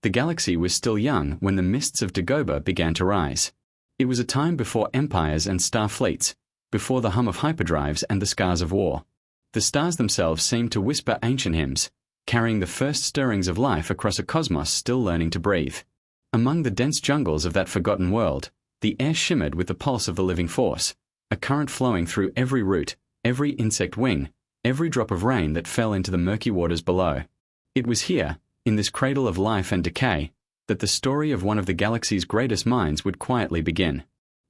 The galaxy was still young when the mists of Dagobah began to rise. It was a time before empires and star fleets, before the hum of hyperdrives and the scars of war. The stars themselves seemed to whisper ancient hymns, carrying the first stirrings of life across a cosmos still learning to breathe. Among the dense jungles of that forgotten world, the air shimmered with the pulse of the living force, a current flowing through every root, every insect wing, every drop of rain that fell into the murky waters below. It was here, in this cradle of life and decay, that the story of one of the galaxy's greatest minds would quietly begin.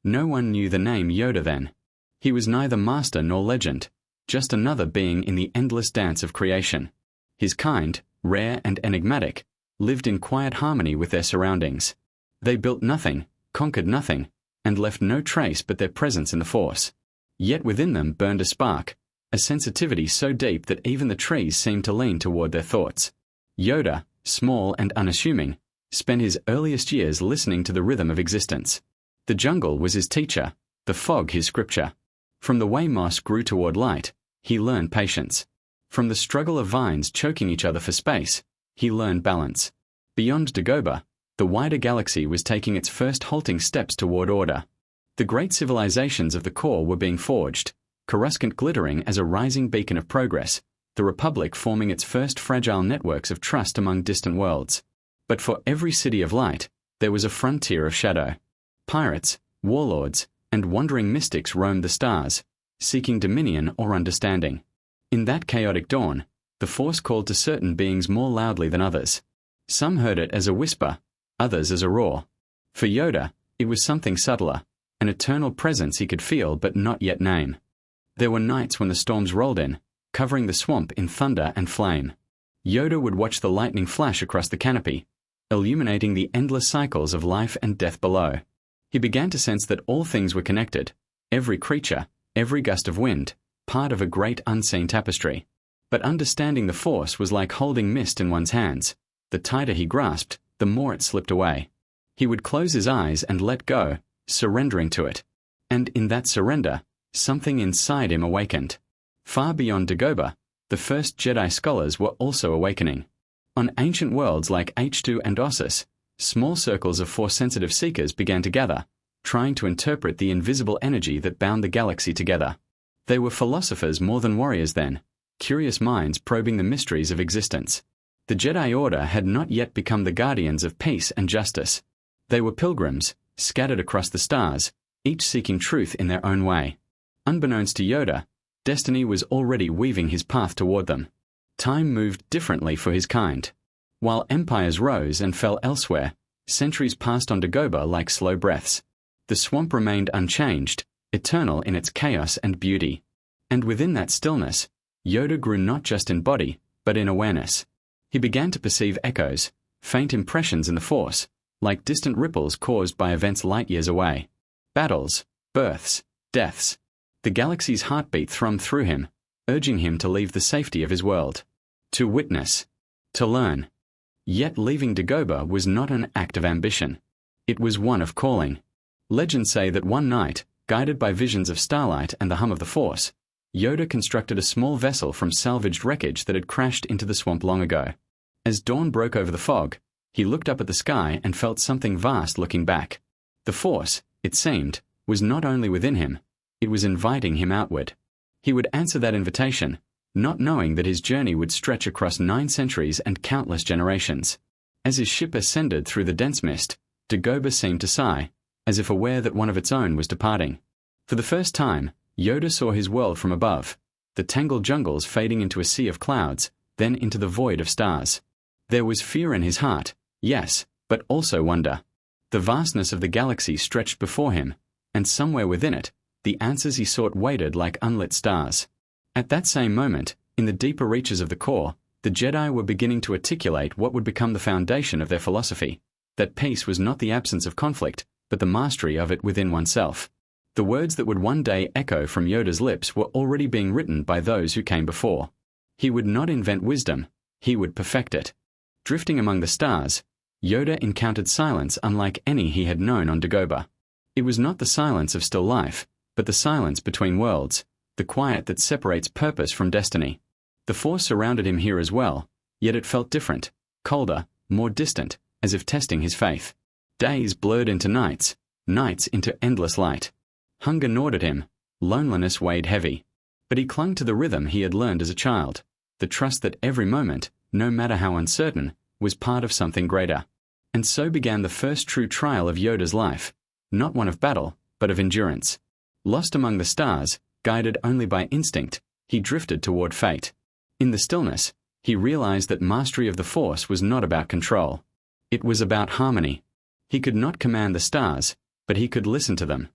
No one knew the name Yoda then. He was neither master nor legend, just another being in the endless dance of creation. His kind, rare and enigmatic, lived in quiet harmony with their surroundings. They built nothing, conquered nothing, and left no trace but their presence in the Force. Yet within them burned a spark, a sensitivity so deep that even the trees seemed to lean toward their thoughts. Yoda, small and unassuming, spent his earliest years listening to the rhythm of existence. The jungle was his teacher, the fog his scripture. From the way moss grew toward light, he learned patience. From the struggle of vines choking each other for space, he learned balance. Beyond Dagobah, the wider galaxy was taking its first halting steps toward order. The great civilizations of the core were being forged, Coruscant glittering as a rising beacon of progress, the Republic forming its first fragile networks of trust among distant worlds. But for every city of light, there was a frontier of shadow. Pirates, warlords, and wandering mystics roamed the stars, seeking dominion or understanding. In that chaotic dawn, the Force called to certain beings more loudly than others. Some heard it as a whisper, others as a roar. For Yoda, it was something subtler, an eternal presence he could feel but not yet name. There were nights when the storms rolled in, covering the swamp in thunder and flame. Yoda would watch the lightning flash across the canopy, illuminating the endless cycles of life and death below. He began to sense that all things were connected, every creature, every gust of wind, part of a great unseen tapestry. But understanding the Force was like holding mist in one's hands. The tighter he grasped, the more it slipped away. He would close his eyes and let go, surrendering to it. And in that surrender, something inside him awakened. Far beyond Dagobah, the first Jedi scholars were also awakening. On ancient worlds like H2 and Ossus, small circles of Force-sensitive seekers began to gather, trying to interpret the invisible energy that bound the galaxy together. They were philosophers more than warriors then, curious minds probing the mysteries of existence. The Jedi Order had not yet become the guardians of peace and justice. They were pilgrims, scattered across the stars, each seeking truth in their own way. Unbeknownst to Yoda, destiny was already weaving his path toward them. Time moved differently for his kind. While empires rose and fell elsewhere, centuries passed on Dagobah like slow breaths. The swamp remained unchanged, eternal in its chaos and beauty. And within that stillness, Yoda grew not just in body, but in awareness. He began to perceive echoes, faint impressions in the Force, like distant ripples caused by events light years away. Battles, births, deaths. The galaxy's heartbeat thrummed through him, urging him to leave the safety of his world. To witness. To learn. Yet leaving Dagobah was not an act of ambition. It was one of calling. Legends say that one night, guided by visions of starlight and the hum of the Force, Yoda constructed a small vessel from salvaged wreckage that had crashed into the swamp long ago. As dawn broke over the fog, he looked up at the sky and felt something vast looking back. The Force, it seemed, was not only within him, it was inviting him outward. He would answer that invitation, not knowing that his journey would stretch across 9 centuries and countless generations. As his ship ascended through the dense mist, Dagobah seemed to sigh, as if aware that one of its own was departing. For the first time, Yoda saw his world from above, the tangled jungles fading into a sea of clouds, then into the void of stars. There was fear in his heart, yes, but also wonder. The vastness of the galaxy stretched before him, and somewhere within it, the answers he sought waited like unlit stars. At that same moment, in the deeper reaches of the core, the Jedi were beginning to articulate what would become the foundation of their philosophy, that peace was not the absence of conflict, but the mastery of it within oneself. The words that would one day echo from Yoda's lips were already being written by those who came before. He would not invent wisdom, he would perfect it. Drifting among the stars, Yoda encountered silence unlike any he had known on Dagobah. It was not the silence of still life, but the silence between worlds, the quiet that separates purpose from destiny. The Force surrounded him here as well, yet it felt different, colder, more distant, as if testing his faith. Days blurred into nights, nights into endless light. Hunger gnawed at him, loneliness weighed heavy. But he clung to the rhythm he had learned as a child, the trust that every moment, no matter how uncertain, was part of something greater. And so began the first true trial of Yoda's life, not one of battle, but of endurance. Lost among the stars, guided only by instinct, he drifted toward fate. In the stillness, he realized that mastery of the Force was not about control. It was about harmony. He could not command the stars, but he could listen to them.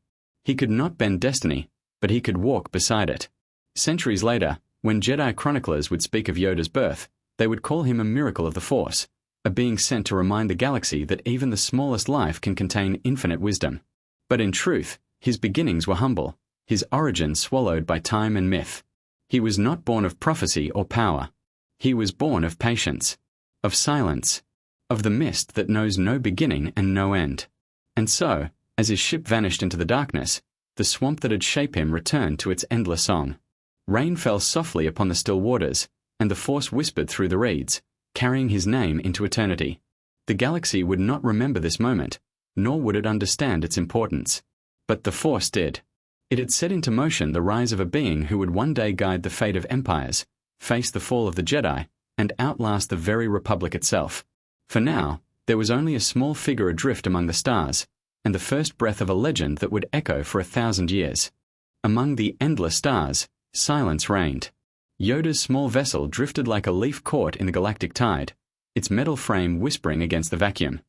He could not bend destiny, but he could walk beside it. Centuries later, when Jedi chroniclers would speak of Yoda's birth, they would call him a miracle of the Force, a being sent to remind the galaxy that even the smallest life can contain infinite wisdom. But in truth, his beginnings were humble, his origin swallowed by time and myth. He was not born of prophecy or power. He was born of patience, of silence, of the mist that knows no beginning and no end. And so, as his ship vanished into the darkness, the swamp that had shaped him returned to its endless song. Rain fell softly upon the still waters, and the Force whispered through the reeds, carrying his name into eternity. The galaxy would not remember this moment, nor would it understand its importance. But the Force did. It had set into motion the rise of a being who would one day guide the fate of empires, face the fall of the Jedi, and outlast the very Republic itself. For now, there was only a small figure adrift among the stars, and the first breath of a legend that would echo for 1,000 years. Among the endless stars, silence reigned. Yoda's small vessel drifted like a leaf caught in the galactic tide, its metal frame whispering against the vacuum.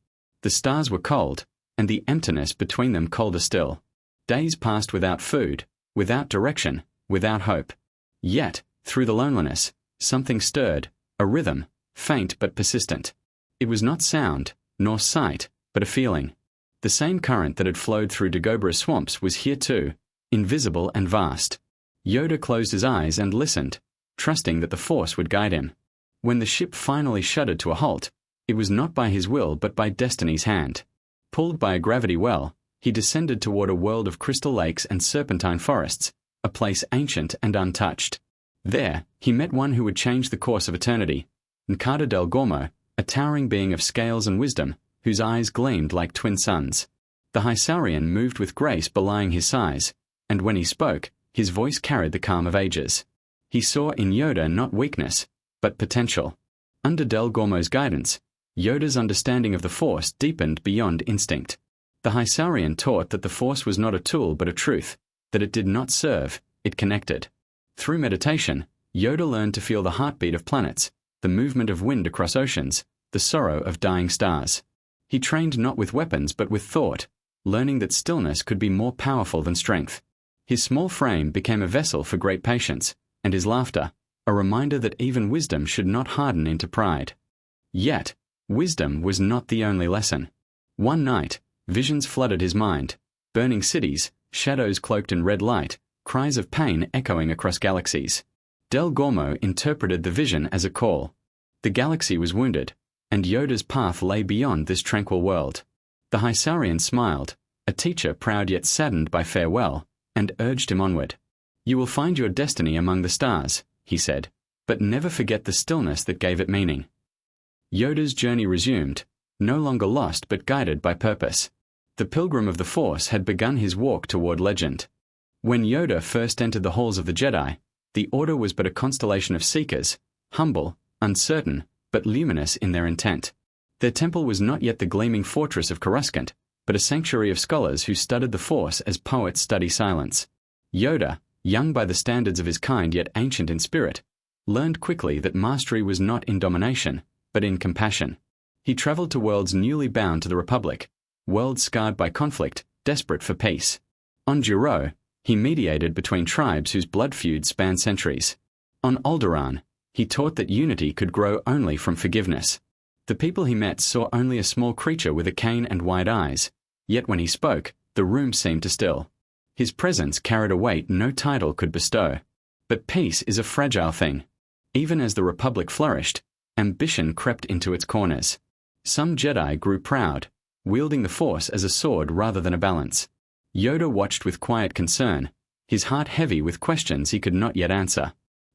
The stars were cold, and the emptiness between them colder still. Days passed without food, without direction, without hope. Yet, through the loneliness, something stirred, a rhythm, faint but persistent. It was not sound, nor sight, but a feeling. The same current that had flowed through Dagobra's swamps was here too, invisible and vast. Yoda closed his eyes and listened, trusting that the Force would guide him. When the ship finally shuddered to a halt, it was not by his will but by destiny's hand. Pulled by a gravity well, he descended toward a world of crystal lakes and serpentine forests, a place ancient and untouched. There, he met one who would change the course of eternity, Nkata del Gormo, a towering being of scales and wisdom, whose eyes gleamed like twin suns. The Hysaurian moved with grace belying his size, and when he spoke, his voice carried the calm of ages. He saw in Yoda not weakness, but potential. Under Del Gormo's guidance, Yoda's understanding of the Force deepened beyond instinct. The Hysaurian taught that the Force was not a tool but a truth, that it did not serve, it connected. Through meditation, Yoda learned to feel the heartbeat of planets, the movement of wind across oceans, the sorrow of dying stars. He trained not with weapons but with thought, learning that stillness could be more powerful than strength. His small frame became a vessel for great patience, and his laughter, a reminder that even wisdom should not harden into pride. Yet, wisdom was not the only lesson. One night, visions flooded his mind, burning cities, shadows cloaked in red light, cries of pain echoing across galaxies. Del Gormo interpreted the vision as a call. The galaxy was wounded, and Yoda's path lay beyond this tranquil world. The Hysaurian smiled, a teacher proud yet saddened by farewell, and urged him onward. "You will find your destiny among the stars," he said, "but never forget the stillness that gave it meaning." Yoda's journey resumed, no longer lost but guided by purpose. The pilgrim of the Force had begun his walk toward legend. When Yoda first entered the halls of the Jedi, the Order was but a constellation of seekers, humble, uncertain, but luminous in their intent. Their temple was not yet the gleaming fortress of Coruscant, but a sanctuary of scholars who studied the Force as poets study silence. Yoda, young by the standards of his kind yet ancient in spirit, learned quickly that mastery was not in domination, but in compassion. He traveled to worlds newly bound to the Republic, worlds scarred by conflict, desperate for peace. On Juro, he mediated between tribes whose blood feuds spanned centuries. On Alderaan, he taught that unity could grow only from forgiveness. The people he met saw only a small creature with a cane and wide eyes, yet when he spoke, the room seemed to still. His presence carried a weight no title could bestow. But peace is a fragile thing. Even as the Republic flourished, ambition crept into its corners. Some Jedi grew proud, wielding the Force as a sword rather than a balance. Yoda watched with quiet concern, his heart heavy with questions he could not yet answer.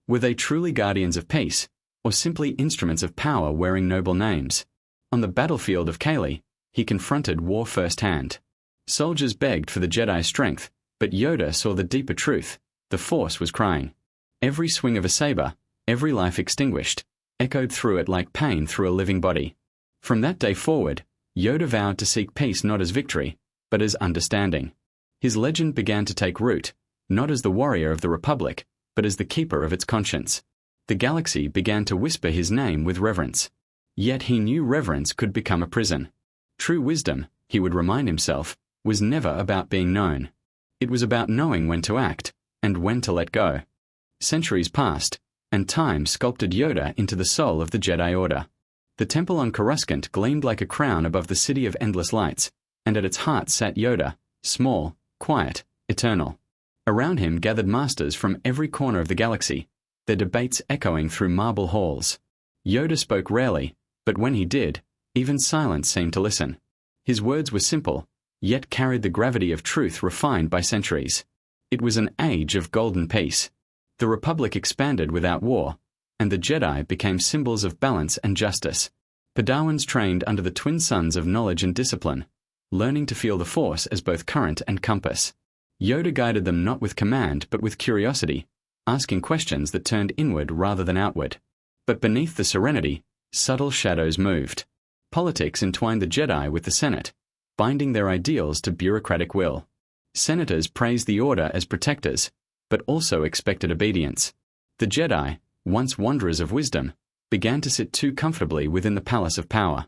Were they truly guardians of peace, or simply instruments of power wearing noble names? On the battlefield of Kaylee, he confronted war firsthand. Soldiers begged for the Jedi's strength, but Yoda saw the deeper truth. The Force was crying. Every swing of a saber, every life extinguished, echoed through it like pain through a living body. From that day forward, Yoda vowed to seek peace not as victory, but as understanding. His legend began to take root, not as the warrior of the Republic, but as the keeper of its conscience. The galaxy began to whisper his name with reverence. Yet he knew reverence could become a prison. True wisdom, he would remind himself, was never about being known. It was about knowing when to act, and when to let go. Centuries passed, and time sculpted Yoda into the soul of the Jedi Order. The temple on Coruscant gleamed like a crown above the city of endless lights, and at its heart sat Yoda, small, quiet, eternal. Around him gathered masters from every corner of the galaxy, their debates echoing through marble halls. Yoda spoke rarely, but when he did, even silence seemed to listen. His words were simple, yet carried the gravity of truth refined by centuries. It was an age of golden peace. The Republic expanded without war, and the Jedi became symbols of balance and justice. Padawans trained under the twin suns of knowledge and discipline, learning to feel the Force as both current and compass. Yoda guided them not with command but with curiosity, asking questions that turned inward rather than outward. But beneath the serenity, subtle shadows moved. Politics entwined the Jedi with the Senate, binding their ideals to bureaucratic will. Senators praised the Order as protectors, but also expected obedience. The Jedi, once wanderers of wisdom, began to sit too comfortably within the palace of power.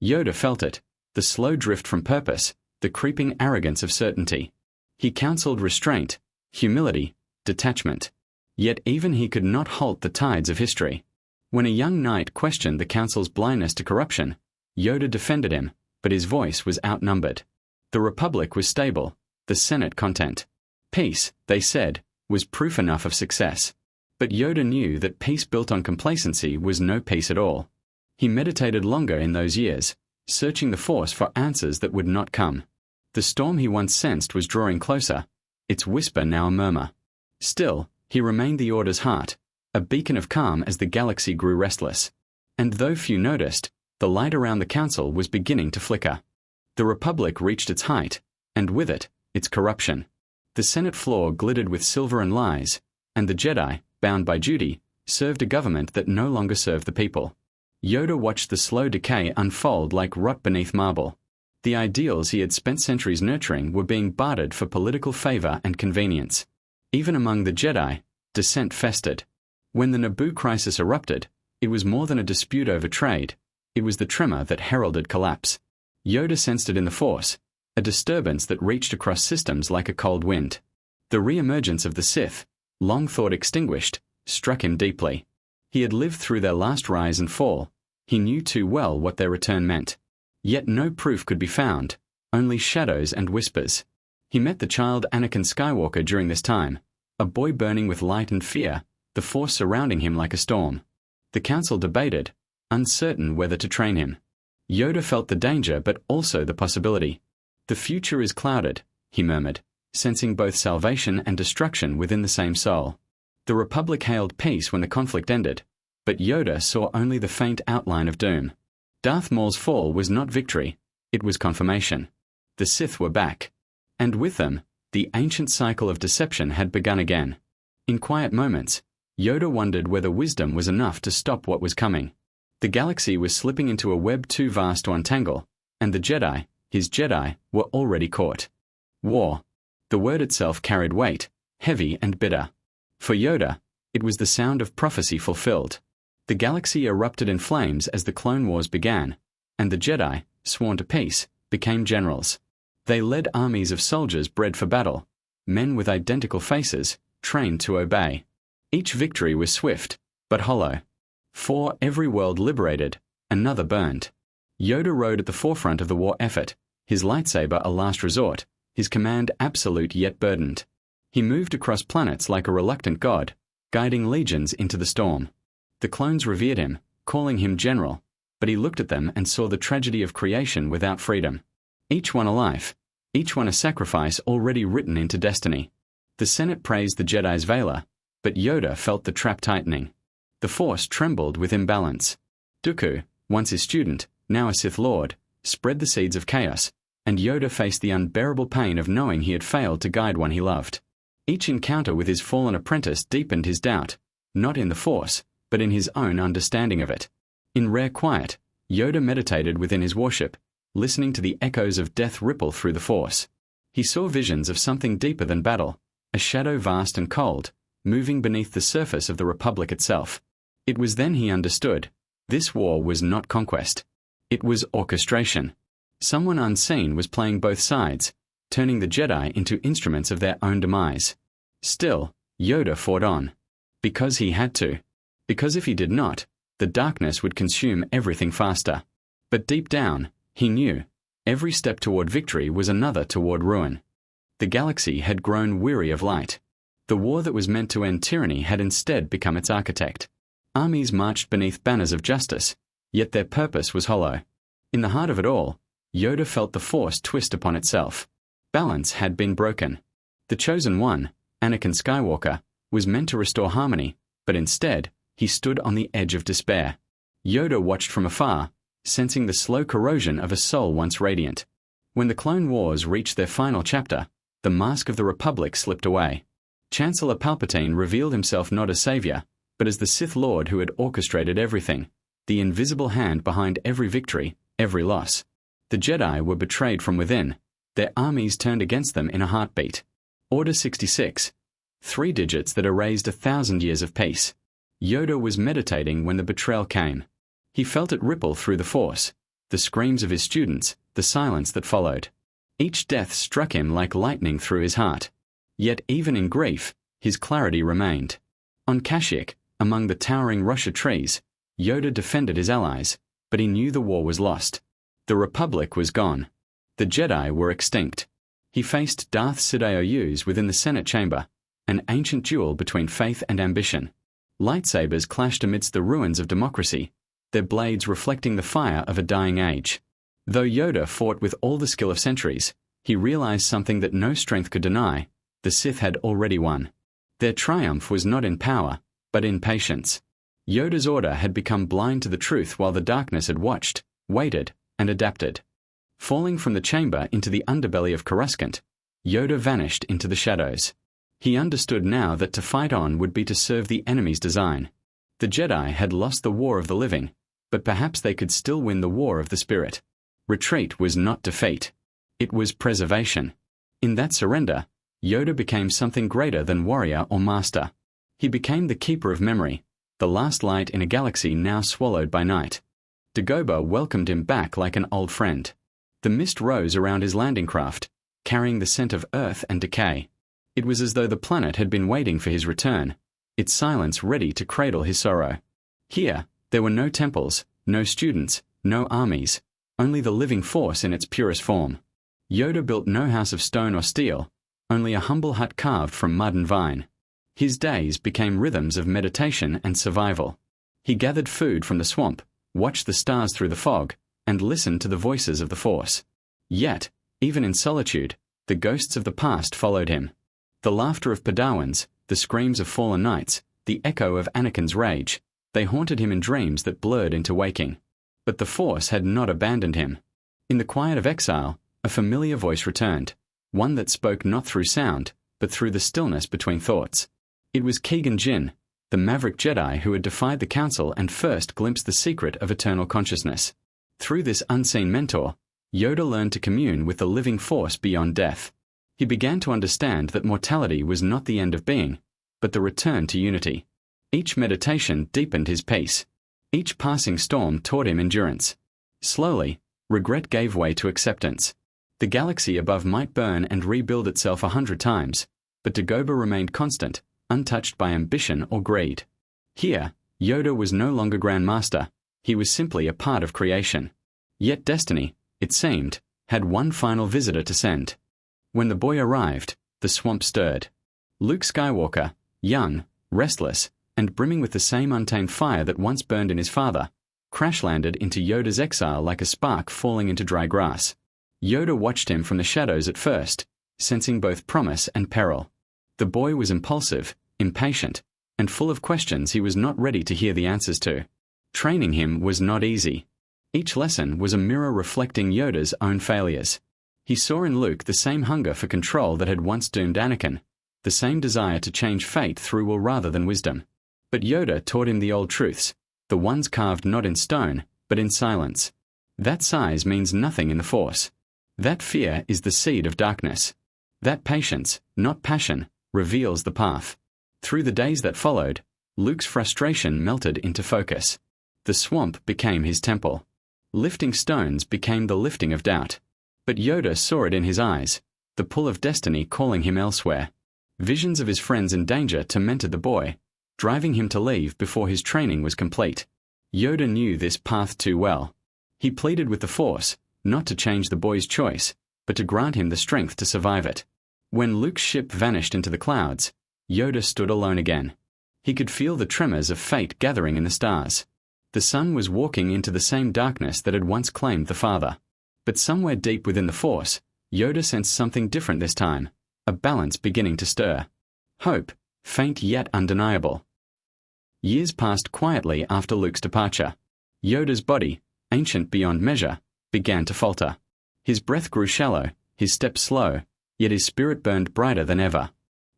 Yoda felt it, the slow drift from purpose, the creeping arrogance of certainty. He counseled restraint, humility, detachment. Yet even he could not halt the tides of history. When a young knight questioned the council's blindness to corruption, Yoda defended him, but his voice was outnumbered. The Republic was stable, the Senate content. Peace, they said, was proof enough of success. But Yoda knew that peace built on complacency was no peace at all. He meditated longer in those years, searching the Force for answers that would not come. The storm he once sensed was drawing closer, its whisper now a murmur. Still, he remained the Order's heart, a beacon of calm as the galaxy grew restless. And though few noticed, the light around the Council was beginning to flicker. The Republic reached its height, and with it, its corruption. The Senate floor glittered with silver and lies, and the Jedi, bound by duty, served a government that no longer served the people. Yoda watched the slow decay unfold like rot beneath marble. The ideals he had spent centuries nurturing were being bartered for political favor and convenience. Even among the Jedi, dissent festered. When the Naboo crisis erupted, it was more than a dispute over trade. It was the tremor that heralded collapse. Yoda sensed it in the Force, a disturbance that reached across systems like a cold wind. The re-emergence of the Sith, long thought extinguished, struck him deeply. He had lived through their last rise and fall. He knew too well what their return meant. Yet no proof could be found, only shadows and whispers. He met the child Anakin Skywalker during this time, a boy burning with light and fear, the Force surrounding him like a storm. The Council debated, uncertain whether to train him. Yoda felt the danger but also the possibility. The future is clouded, he murmured, sensing both salvation and destruction within the same soul. The Republic hailed peace when the conflict ended, but Yoda saw only the faint outline of doom. Darth Maul's fall was not victory, it was confirmation. The Sith were back. And with them, the ancient cycle of deception had begun again. In quiet moments, Yoda wondered whether wisdom was enough to stop what was coming. The galaxy was slipping into a web too vast to untangle, and the Jedi, his Jedi, were already caught. War. The word itself carried weight, heavy and bitter. For Yoda, it was the sound of prophecy fulfilled. The galaxy erupted in flames as the Clone Wars began, and the Jedi, sworn to peace, became generals. They led armies of soldiers bred for battle, men with identical faces, trained to obey. Each victory was swift, but hollow. For every world liberated, another burned. Yoda rode at the forefront of the war effort, his lightsaber a last resort, his command absolute yet burdened. He moved across planets like a reluctant god, guiding legions into the storm. The clones revered him, calling him general, but he looked at them and saw the tragedy of creation without freedom. Each one a life, each one a sacrifice already written into destiny. The Senate praised the Jedi's valor, but Yoda felt the trap tightening. The Force trembled with imbalance. Dooku, once his student, now a Sith Lord, spread the seeds of chaos, and Yoda faced the unbearable pain of knowing he had failed to guide one he loved. Each encounter with his fallen apprentice deepened his doubt, not in the Force, but in his own understanding of it. In rare quiet, Yoda meditated within his warship, listening to the echoes of death ripple through the Force. He saw visions of something deeper than battle, a shadow vast and cold, moving beneath the surface of the Republic itself. It was then he understood. This war was not conquest. It was orchestration. Someone unseen was playing both sides, turning the Jedi into instruments of their own demise. Still, Yoda fought on. Because he had to. Because if he did not, the darkness would consume everything faster. But deep down, he knew, every step toward victory was another toward ruin. The galaxy had grown weary of light. The war that was meant to end tyranny had instead become its architect. Armies marched beneath banners of justice, yet their purpose was hollow. In the heart of it all, Yoda felt the Force twist upon itself. Balance had been broken. The Chosen One, Anakin Skywalker, was meant to restore harmony, but instead, he stood on the edge of despair. Yoda watched from afar, sensing the slow corrosion of a soul once radiant. When the Clone Wars reached their final chapter, the mask of the Republic slipped away. Chancellor Palpatine revealed himself not as savior, but as the Sith Lord who had orchestrated everything, the invisible hand behind every victory, every loss. The Jedi were betrayed from within. Their armies turned against them in a heartbeat. Order 66. 3 digits that erased 1,000 years of peace. Yoda was meditating when the betrayal came. He felt it ripple through the Force, the screams of his students, the silence that followed. Each death struck him like lightning through his heart. Yet even in grief, his clarity remained. On Kashyyyk, among the towering Rosha trees, Yoda defended his allies, but he knew the war was lost. The Republic was gone. The Jedi were extinct. He faced Darth Sidious within the Senate chamber, an ancient duel between faith and ambition. Lightsabers clashed amidst the ruins of democracy, their blades reflecting the fire of a dying age. Though Yoda fought with all the skill of centuries, he realized something that no strength could deny: the Sith had already won. Their triumph was not in power, but in patience. Yoda's order had become blind to the truth while the darkness had watched, waited, and adapted. Falling from the chamber into the underbelly of Coruscant, Yoda vanished into the shadows. He understood now that to fight on would be to serve the enemy's design. The Jedi had lost the war of the living, but perhaps they could still win the war of the spirit. Retreat was not defeat. It was preservation. In that surrender, Yoda became something greater than warrior or master. He became the keeper of memory, the last light in a galaxy now swallowed by night. Dagobah welcomed him back like an old friend. The mist rose around his landing craft, carrying the scent of earth and decay. It was as though the planet had been waiting for his return, its silence ready to cradle his sorrow. Here, there were no temples, no students, no armies, only the living Force in its purest form. Yoda built no house of stone or steel, only a humble hut carved from mud and vine. His days became rhythms of meditation and survival. He gathered food from the swamp, watched the stars through the fog, and listened to the voices of the Force. Yet, even in solitude, the ghosts of the past followed him. The laughter of Padawans, the screams of fallen knights, the echo of Anakin's rage, they haunted him in dreams that blurred into waking. But the Force had not abandoned him. In the quiet of exile, a familiar voice returned, one that spoke not through sound, but through the stillness between thoughts. It was Keegan Jin, the maverick Jedi who had defied the Council and first glimpsed the secret of eternal consciousness. Through this unseen mentor, Yoda learned to commune with the living Force beyond death. He began to understand that mortality was not the end of being, but the return to unity. Each meditation deepened his peace. Each passing storm taught him endurance. Slowly, regret gave way to acceptance. The galaxy above might burn and rebuild itself 100 times, but Dagobah remained constant, untouched by ambition or greed. Here, Yoda was no longer Grand Master. He was simply a part of creation. Yet destiny, it seemed, had one final visitor to send. When the boy arrived, the swamp stirred. Luke Skywalker, young, restless, and brimming with the same untamed fire that once burned in his father, crash-landed into Yoda's exile like a spark falling into dry grass. Yoda watched him from the shadows at first, sensing both promise and peril. The boy was impulsive, impatient, and full of questions he was not ready to hear the answers to. Training him was not easy. Each lesson was a mirror reflecting Yoda's own failures. He saw in Luke the same hunger for control that had once doomed Anakin, the same desire to change fate through will rather than wisdom. But Yoda taught him the old truths, the ones carved not in stone, but in silence. That size means nothing in the Force. That fear is the seed of darkness. That patience, not passion, reveals the path. Through the days that followed, Luke's frustration melted into focus. The swamp became his temple. Lifting stones became the lifting of doubt. But Yoda saw it in his eyes, the pull of destiny calling him elsewhere. Visions of his friends in danger tormented the boy, driving him to leave before his training was complete. Yoda knew this path too well. He pleaded with the Force, not to change the boy's choice, but to grant him the strength to survive it. When Luke's ship vanished into the clouds, Yoda stood alone again. He could feel the tremors of fate gathering in the stars. The sun was walking into the same darkness that had once claimed the Father. But somewhere deep within the Force, Yoda sensed something different this time, a balance beginning to stir. Hope, faint yet undeniable. Years passed quietly after Luke's departure. Yoda's body, ancient beyond measure, began to falter. His breath grew shallow, his steps slow, yet his spirit burned brighter than ever.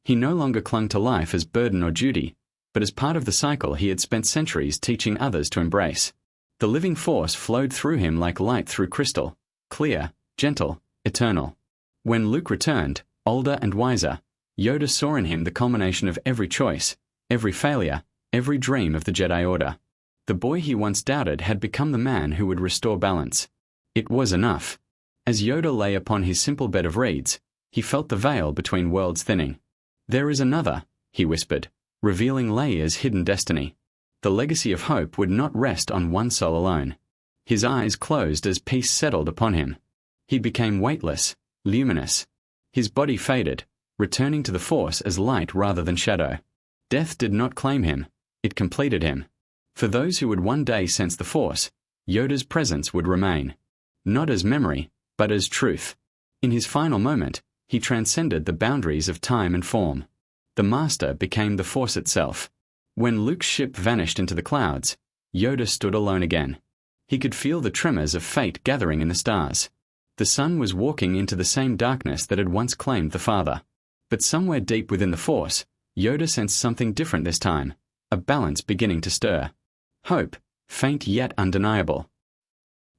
He no longer clung to life as burden or duty, but as part of the cycle he had spent centuries teaching others to embrace. The living Force flowed through him like light through crystal, clear, gentle, eternal. When Luke returned, older and wiser, Yoda saw in him the culmination of every choice, every failure, every dream of the Jedi Order. The boy he once doubted had become the man who would restore balance. It was enough. As Yoda lay upon his simple bed of reeds, he felt the veil between worlds thinning. "There is another," he whispered, revealing Leia's hidden destiny. The legacy of hope would not rest on one soul alone. His eyes closed as peace settled upon him. He became weightless, luminous. His body faded, returning to the Force as light rather than shadow. Death did not claim him, it completed him. For those who would one day sense the Force, Yoda's presence would remain. Not as memory, but as truth. In his final moment, he transcended the boundaries of time and form. The Master became the Force itself. When Luke's ship vanished into the clouds, Yoda stood alone again. He could feel the tremors of fate gathering in the stars. The sun was walking into the same darkness that had once claimed the Father. But somewhere deep within the Force, Yoda sensed something different this time, a balance beginning to stir. Hope, faint yet undeniable.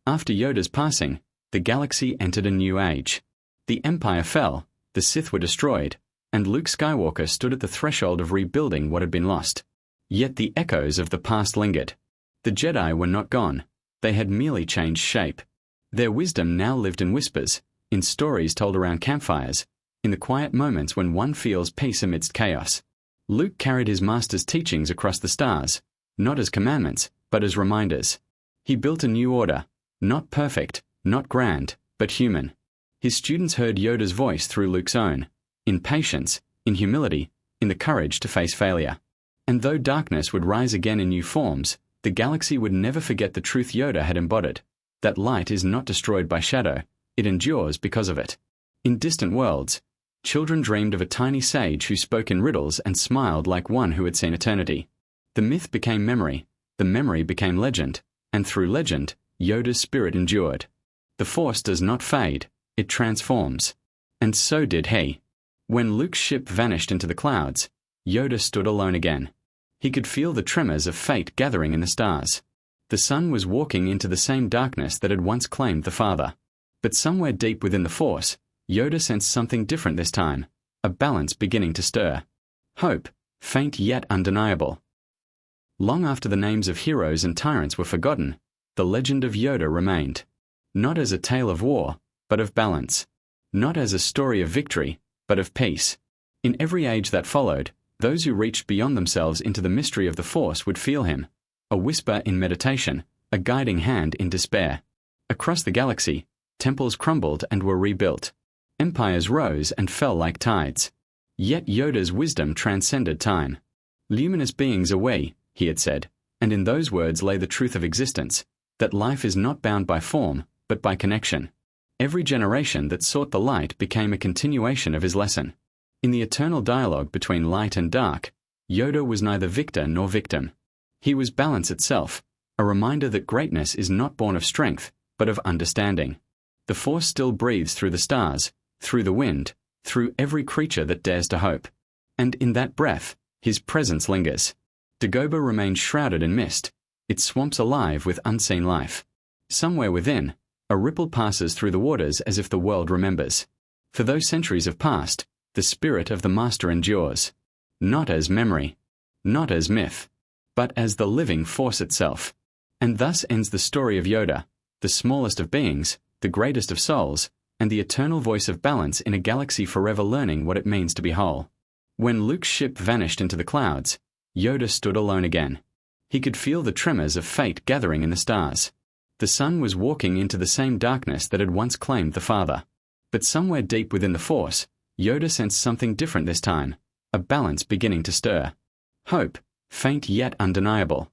After Yoda's passing, the galaxy entered a new age. The Empire fell, the Sith were destroyed, and Luke Skywalker stood at the threshold of rebuilding what had been lost. Yet the echoes of the past lingered. The Jedi were not gone. They had merely changed shape. Their wisdom now lived in whispers, in stories told around campfires, in the quiet moments when one feels peace amidst chaos. Luke carried his Master's teachings across the stars, not as commandments, but as reminders. He built a new order, not perfect, not grand, but human. His students heard Yoda's voice through Luke's own, in patience, in humility, in the courage to face failure. And though darkness would rise again in new forms, the galaxy would never forget the truth Yoda had embodied, that light is not destroyed by shadow, it endures because of it. In distant worlds, children dreamed of a tiny sage who spoke in riddles and smiled like one who had seen eternity. The myth became memory, the memory became legend, and through legend, Yoda's spirit endured. The Force does not fade, it transforms. And so did he. When Luke's ship vanished into the clouds, Yoda stood alone again. He could feel the tremors of fate gathering in the stars. The sun was walking into the same darkness that had once claimed the Father. But somewhere deep within the Force, Yoda sensed something different this time, a balance beginning to stir. Hope, faint yet undeniable. Long after the names of heroes and tyrants were forgotten, the legend of Yoda remained. Not as a tale of war, but of balance. Not as a story of victory, but of peace. In every age that followed, those who reached beyond themselves into the mystery of the Force would feel him, a whisper in meditation, a guiding hand in despair. Across the galaxy, temples crumbled and were rebuilt. Empires rose and fell like tides. Yet Yoda's wisdom transcended time. Luminous beings are we, he had said, and in those words lay the truth of existence, that life is not bound by form, but by connection. Every generation that sought the light became a continuation of his lesson. In the eternal dialogue between light and dark, Yoda was neither victor nor victim. He was balance itself, a reminder that greatness is not born of strength, but of understanding. The Force still breathes through the stars, through the wind, through every creature that dares to hope. And in that breath, his presence lingers. Dagobah remains shrouded in mist, its swamps alive with unseen life. Somewhere within, a ripple passes through the waters as if the world remembers. For though centuries have passed, the spirit of the Master endures. Not as memory, not as myth, but as the living Force itself. And thus ends the story of Yoda, the smallest of beings, the greatest of souls, and the eternal voice of balance in a galaxy forever learning what it means to be whole. When Luke's ship vanished into the clouds, Yoda stood alone again. He could feel the tremors of fate gathering in the stars. The sun was walking into the same darkness that had once claimed the Father. But somewhere deep within the Force, Yoda sensed something different this time, a balance beginning to stir. Hope, faint yet undeniable,